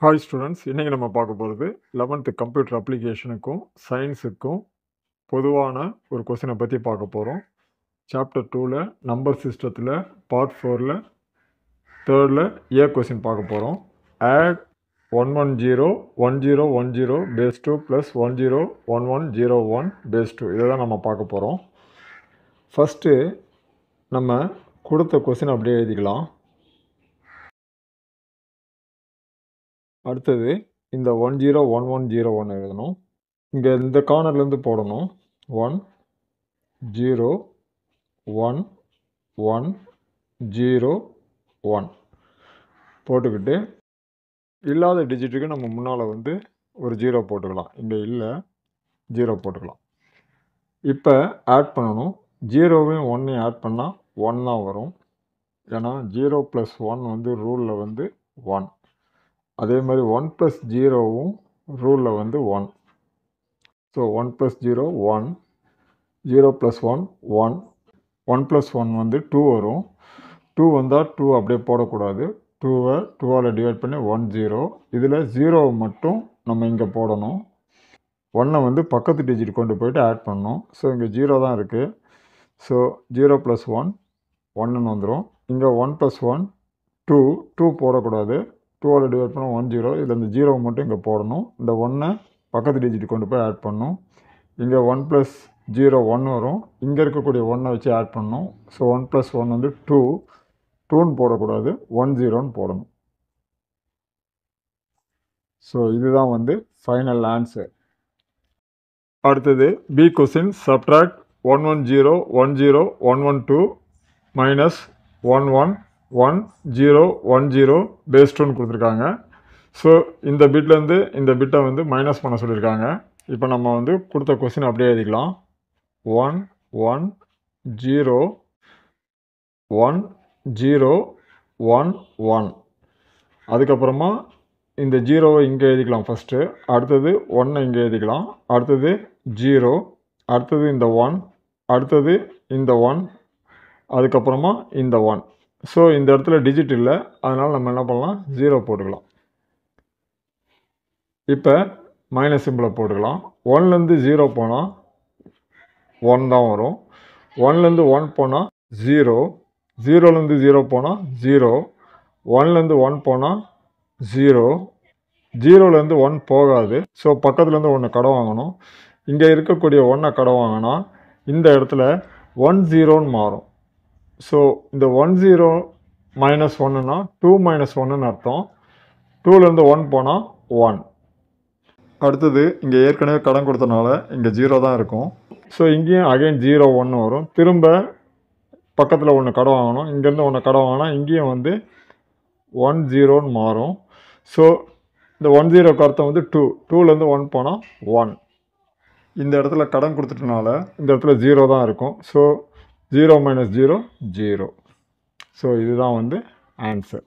Hi students, இன்றைக்கி நம்ம பார்க்க போகிறது 11th கம்ப்யூட்டர் அப்ளிகேஷனுக்கும் சயின்ஸுக்கும் பொதுவான ஒரு கொஸ்டினை பற்றி பார்க்க போகிறோம். சாப்டர் 2ல் நம்பர் சிஸ்டத்தில் பார்ட் 4ல் 3rd ஏ கொஸ்டின் பார்க்க போகிறோம். ஆட் 110 1010 பேஸ் 2 ப்ளஸ் 101101 பேஸ் 2 இதை தான் நம்ம பார்க்க போகிறோம். ஃபஸ்ட்டு நம்ம கொடுத்த கொஸ்டின் அப்படியே எழுதிக்கலாம். அடுத்தது இந்த 101101 எழுதணும். இங்கே இந்த கார்னர்லேருந்து போடணும். 1 0 1 1 0 1 போட்டுக்கிட்டு இல்லாத டிஜிட்டுக்கு நம்ம முன்னால் வந்து ஒரு 0 போட்டுக்கலாம். இங்கே இல்லை, 0 போட்டுக்கலாம். இப்போ ஆட் பண்ணணும். 0வையும் 1ஐயும் ஆட் பண்ணால் 1 தான் வரும். ஏன்னா 0 + 1 வந்து ரூலில் வந்து 1. அதே மாதிரி 1 + 0வும் ரூலில் வந்து 1. ஸோ 1 + 0 1, 0 + 1 1, 1 + 1 வந்து 2 வரும். 2 வந்தால் 2 அப்படியே போடக்கூடாது. 2வை 2ஆல் டிவைட் பண்ணி 1 0. இதில் 0 மட்டும் நம்ம இங்கே போடணும். 1ஐ வந்து பக்கத்து டிஜிட் கொண்டு போயிட்டு ஆட் பண்ணணும். ஸோ இங்கே 0 தான் இருக்குது. ஸோ 0 + 1 1ன்னு வந்துடும். இங்கே 1 + 1 2, 2 போடக்கூடாது. 2ஆல் டிவைட் பண்ணால் 1 0. இதில் இந்த 0 மட்டும் இங்கே போடணும். இந்த 1ஐ பக்கத்து டிஜிட் கொண்டு போய் ஆட் பண்ணணும். இங்கே 1 + 0 1 வரும். இங்கே இருக்கக்கூடிய 1ஐ வச்சு ஆட் பண்ணணும். ஸோ 1 + 1 வந்து 2. 2ன்னு போடக்கூடாது, 1 0ன்னு போடணும். ஸோ இதுதான் வந்து ஃபைனல் ஆன்சர். அடுத்தது B question. Subtract 110 10 112 minus 11 1 0 1 0 base 2ன்னு கொடுத்துருக்காங்க. ஸோ இந்த பிட்லேருந்து இந்த பிட்டை வந்து மைனஸ் பண்ண சொல்லியிருக்காங்க. இப்போ நம்ம வந்து கொடுத்த கொஸ்டின் அப்படியே எழுதிக்கலாம். 1 1 0 1 0 1 1. அதுக்கப்புறமா இந்த 0வை இங்கே எழுதிக்கலாம் ஃபஸ்ட்டு. அடுத்தது 1ஐ இங்கே எழுதிக்கலாம். அடுத்தது 0, அடுத்தது இந்த 1, அடுத்தது இந்த 1, அதுக்கப்புறமா இந்த 1. ஸோ இந்த இடத்துல டிஜிட் இல்லை, அதனால் நம்ம என்ன பண்ணலாம், 0 போட்டுக்கலாம். இப்போ மைனஸ் சிம்பிளை போட்டுக்கலாம். 1லேருந்து 0 போனால் 1 தான் வரும். 1லேருந்து 1 போனால் 0, 0லேருந்து 0 போனால் 0, 1லேருந்து 1 போனால் 0, 0லேருந்து 1 போகாது. ஸோ பக்கத்துலேருந்து 1 கடை வாங்கணும். இங்கே இருக்கக்கூடிய 1ஐ கடை வாங்கினா இந்த இடத்துல 1 0ன்னு மாறும். ஸோ இந்த 1 0 மைனஸ் 1னா 2 மைனஸ் 1ன்னு அர்த்தம். 2லேருந்து 1 போனால் 1. அடுத்தது இங்கே ஏற்கனவே கடன் கொடுத்தனால இங்கே 0 தான் இருக்கும். ஸோ இங்கேயும் அகைன் 0 1 வரும். திரும்ப பக்கத்தில் 1 கடை வாங்கணும். இங்கேருந்து 1 கடை வாங்கினா இங்கேயும் வந்து 1 0ன்னு மாறும். ஸோ இந்த 1 0க்கு அர்த்தம் வந்து 2. 2லேருந்து 1 போனால் 1. இந்த இடத்துல கடன் கொடுத்துட்டனால இந்த இடத்துல 0 தான் இருக்கும். ஸோ 0 - 0 0. ஸோ இதுதான் வந்து ஆன்சர்.